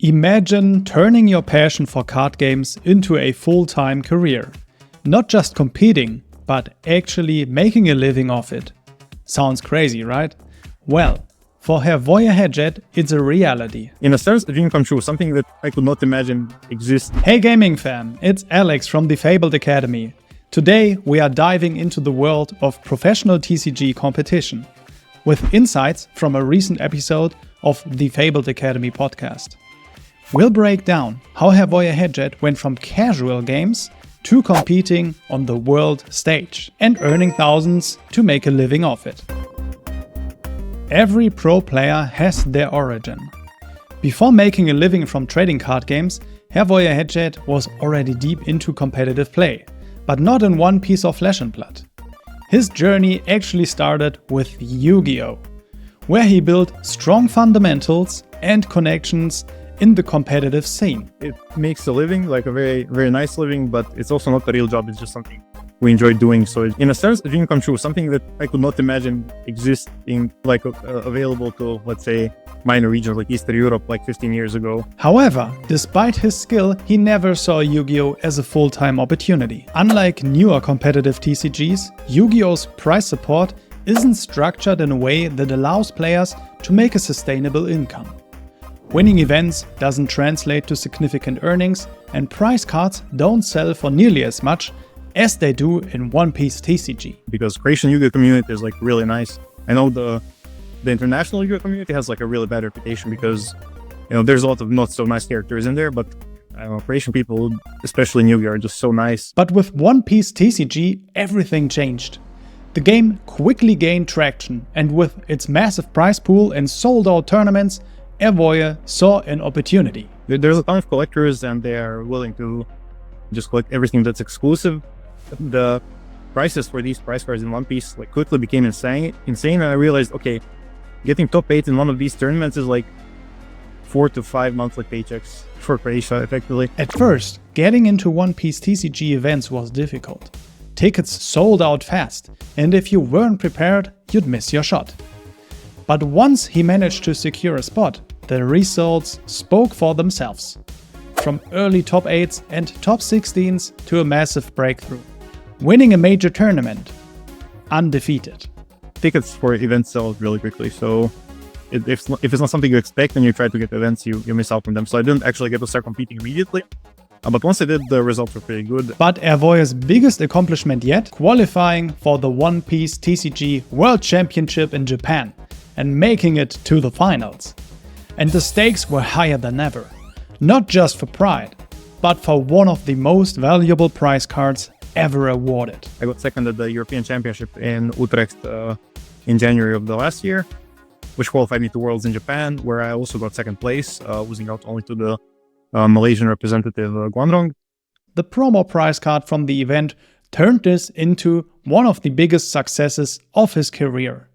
Imagine turning your passion for card games into a full-time career. Not just competing, but actually making a living off it. Sounds crazy, right? Well, for Hrvoje Hedžet, it's a reality. In a sense, a dream come true, something that I could not imagine exists. Hey gaming fam, it's Alex from the Fabled Academy. Today we are diving into the world of professional TCG competition, with insights from a recent episode of the Fabled Academy podcast. We'll break down how Hrvoje Hedžet went from casual games to competing on the world stage and earning thousands to make a living off it. Every pro player has their origin. Before making a living from trading card games, Hrvoje Hedžet was already deep into competitive play, but not in one piece of flesh and blood. His journey actually started with Yugioh, where he built strong fundamentals and connections in the competitive scene. It makes a living, like a very, very nice living, but it's also not a real job, it's just something we enjoy doing. So in a sense, a dream come true, something that I could not imagine existing, like available to, let's say, minor regions like Eastern Europe like 15 years ago. However, despite his skill, he never saw Yugioh as a full-time opportunity. Unlike newer competitive TCGs, Yu-Gi-Oh's prize support isn't structured in a way that allows players to make a sustainable income. Winning events doesn't translate to significant earnings, and prize cards don't sell for nearly as much as they do in one-piece TCG. Because Croatian Yu-Gi-Oh community is like really nice. I know the international Yu-Gi-Oh community has like a really bad reputation because, you know, there's a lot of not so nice characters in there, but I don't know, Croatian people, especially in Yu-Gi-Oh, are just so nice. But with one-piece TCG, everything changed. The game quickly gained traction, and with its massive prize pool and sold-out tournaments, Hrvoje saw an opportunity. There's a ton of collectors and they are willing to just collect everything that's exclusive. The prices for these prize cards in One Piece like quickly became insane, and I realized, okay, getting top 8 in one of these tournaments is like 4 to 5 monthly paychecks for Croatia, effectively. At first, getting into One Piece TCG events was difficult. Tickets sold out fast, and if you weren't prepared, you'd miss your shot. But once he managed to secure a spot, the results spoke for themselves. From early top 8s and top 16s to a massive breakthrough. Winning a major tournament, undefeated. Tickets for events sell really quickly, so if it's not something you expect and you try to get events, you miss out on them. So I didn't actually get to start competing immediately, but once I did, the results were pretty good. But Hrvoje's biggest accomplishment yet, qualifying for the One Piece TCG World Championship in Japan and making it to the finals. And the stakes were higher than ever, not just for pride, but for one of the most valuable prize cards ever awarded. I got second at the European Championship in Utrecht in January of the last year, which qualified me to Worlds in Japan, where I also got second place, losing out only to the Malaysian representative Guanrong. The promo prize card from the event turned this into one of the biggest successes of his career.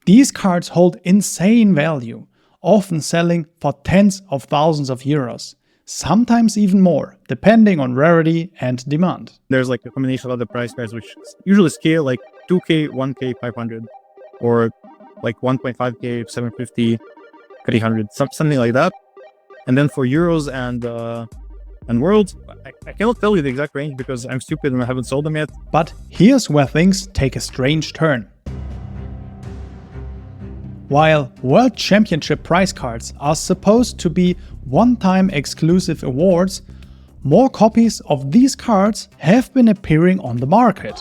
These cards hold insane value, often selling for tens of thousands of euros, sometimes even more, depending on rarity and demand. There's like a combination of other prize cards which usually scale like 2k, 1k, 500, or like 1.5k, 750, 300, something like that. And then for Euros and Worlds, I cannot tell you the exact range because I'm stupid and I haven't sold them yet. But here's where things take a strange turn. While World Championship prize cards are supposed to be one-time exclusive awards, more copies of these cards have been appearing on the market.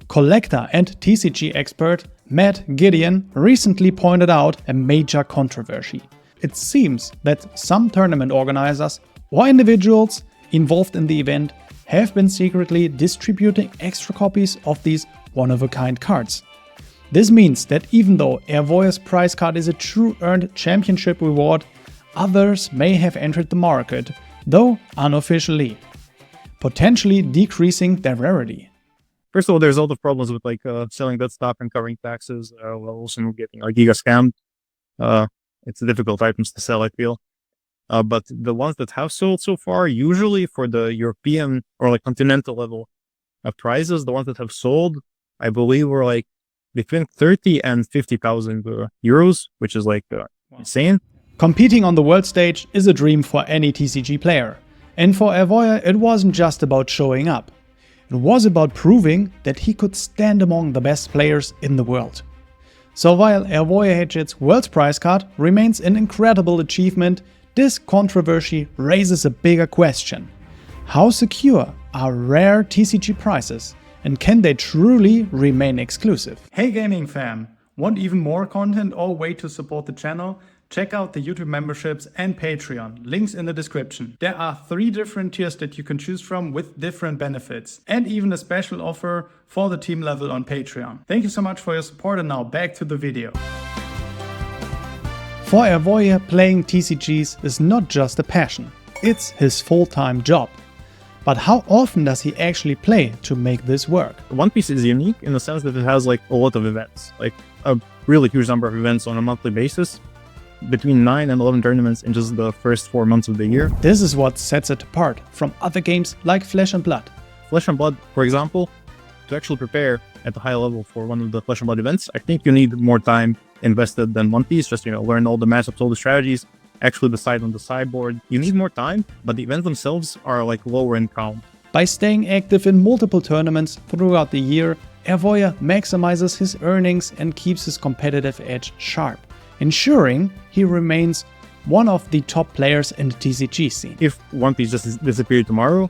Collector and TCG expert Matt Gideon recently pointed out a major controversy. It seems that some tournament organizers or individuals involved in the event have been secretly distributing extra copies of these one-of-a-kind cards. This means that even though Hrvoje's prize card is a true earned championship reward, others may have entered the market, though unofficially, potentially decreasing their rarity. First of all, there's a lot of problems with like selling that stuff and covering taxes, while also getting like giga scammed. It's difficult items to sell, I feel. But the ones that have sold so far, usually for the European or like continental level of prizes, the ones that have sold, I believe were like between 30 and 50,000 euros, which is like insane. Competing on the world stage is a dream for any TCG player. And for Hrvoje, it wasn't just about showing up. It was about proving that he could stand among the best players in the world. So while Hrvoje Hedžet's world prize card remains an incredible achievement, this controversy raises a bigger question. How secure are rare TCG prizes, and can they truly remain exclusive? Hey gaming fam! Want even more content or way to support the channel? Check out the YouTube memberships and Patreon, links in the description. There are 3 different tiers that you can choose from with different benefits, and even a special offer for the team level on Patreon. Thank you so much for your support, and now back to the video. For Hrvoje, playing TCGs is not just a passion, it's his full-time job. But how often does he actually play to make this work? One Piece is unique in the sense that it has like a lot of events, like a really huge number of events on a monthly basis. Between 9 and 11 tournaments in just the first 4 months of the year. This is what sets it apart from other games like Flesh and Blood. Flesh and Blood, for example, to actually prepare at a high level for one of the Flesh and Blood events, I think you need more time invested than One Piece, just, learn all the matchups, all the strategies, actually decide on the sideboard. You need more time, but the events themselves are like lower in count. By staying active in multiple tournaments throughout the year, Hrvoje maximizes his earnings and keeps his competitive edge sharp, ensuring he remains one of the top players in the TCG scene. If One Piece just disappeared tomorrow,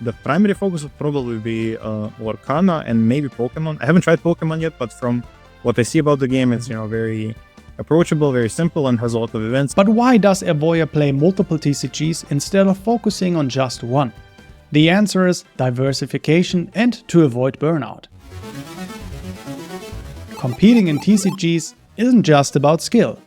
the primary focus would probably be Lorcana and maybe Pokemon. I haven't tried Pokemon yet, but from what I see about the game, it's very approachable, very simple, and has a lot of events. But why does Hrvoje play multiple TCGs instead of focusing on just one? The answer is diversification and to avoid burnout. Competing in TCGs isn't just about skill,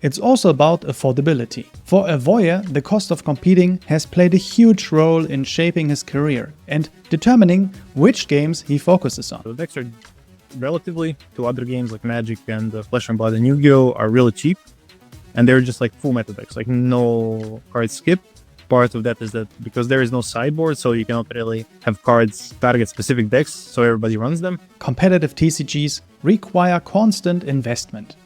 it's also about affordability. For Hrvoje, the cost of competing has played a huge role in shaping his career and determining which games he focuses on. The decks are relatively to other games like Magic and Flesh and Blood and Yu-Gi-Oh! Are really cheap, and they're just like full meta decks, like no card skip. Part of that is that because there is no sideboard, so you cannot really have cards target specific decks, so everybody runs them. Competitive TCGs require constant investment,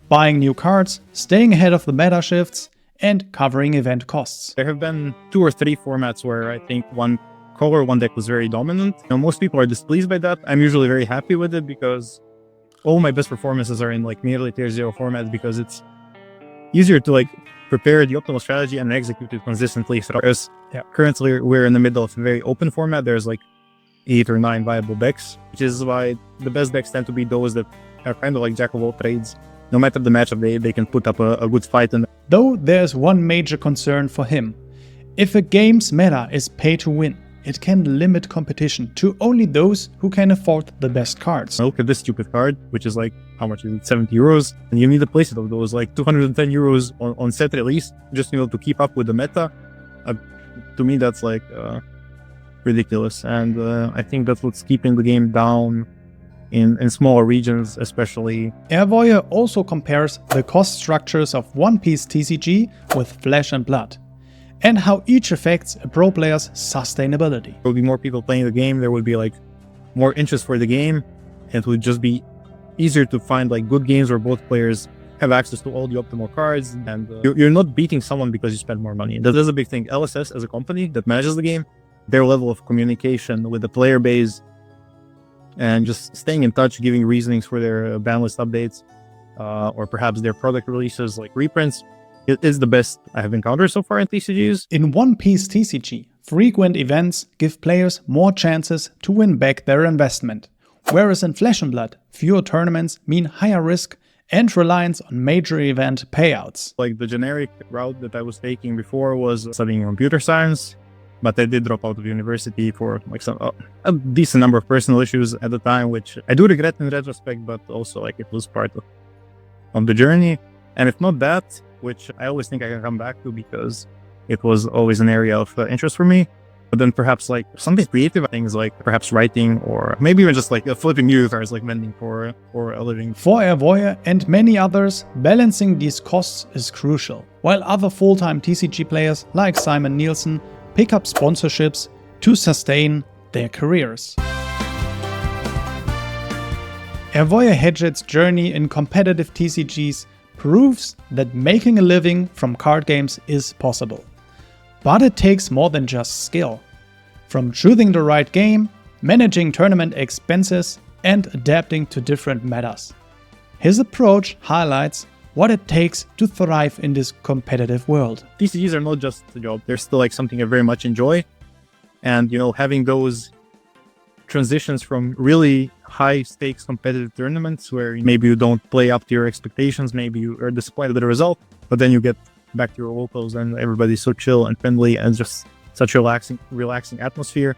buying new cards, staying ahead of the meta shifts, and covering event costs. There have been 2 or 3 formats where I think one color, one deck was very dominant. Most people are displeased by that. I'm usually very happy with it because all my best performances are in like nearly tier 0 formats, because it's easier to like prepare the optimal strategy and execute it consistently. Whereas currently we're in the middle of a very open format. There's like 8 or 9 viable decks, which is why the best decks tend to be those that are kind of like jack of all trades. No matter the matchup, they can put up a good fight. Though there's one major concern for him. If a game's meta is pay to win, it can limit competition to only those who can afford the best cards. Look at this stupid card, which is like, how much is it? 70 euros. And you need a playset of those, like 210 euros on set release, just to keep up with the meta. To me, that's like ridiculous. And I think that's what's keeping the game down in smaller regions, especially. Hrvoje also compares the cost structures of One Piece TCG with Flesh and Blood, and how each affects a pro player's sustainability. There will be more people playing the game, there will be like more interest for the game, and it would just be easier to find like good games where both players have access to all the optimal cards, and you're not beating someone because you spend more money. That is a big thing. LSS as a company that manages the game, their level of communication with the player base and just staying in touch, giving reasonings for their ban list updates, or perhaps their product releases like reprints, it is the best I have encountered so far in TCGs. In One Piece TCG, frequent events give players more chances to win back their investment, whereas in Flesh and Blood, fewer tournaments mean higher risk and reliance on major event payouts. Like the generic route that I was taking before was studying computer science, but I did drop out of university for like a decent number of personal issues at the time, which I do regret in retrospect, but also like it was part of the journey. And if not that, which I always think I can come back to because it was always an area of interest for me, but then perhaps like something creative, things like perhaps writing, or maybe even just like flipping new cars, like vending for a living. For Hrvoje and many others, balancing these costs is crucial, while other full-time TCG players like Simon Nielsen pick up sponsorships to sustain their careers. Hrvoje Hedžet's journey in competitive TCGs proves that making a living from card games is possible. But it takes more than just skill. From choosing the right game, managing tournament expenses, and adapting to different metas. His approach highlights what it takes to thrive in this competitive world. TCGs are not just a job, they're still like something I very much enjoy. And, having those transitions from really high stakes competitive tournaments where maybe you don't play up to your expectations, maybe you are disappointed with the result, but then you get back to your locals and everybody's so chill and friendly and just such a relaxing atmosphere.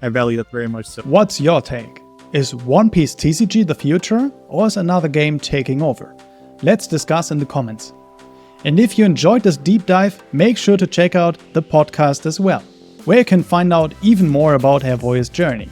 I value that very much so. What's your take? Is One Piece TCG the future, or is another game taking over? Let's discuss in the comments. And if you enjoyed this deep dive, make sure to check out the podcast as well, where you can find out even more about Hrvoje's journey.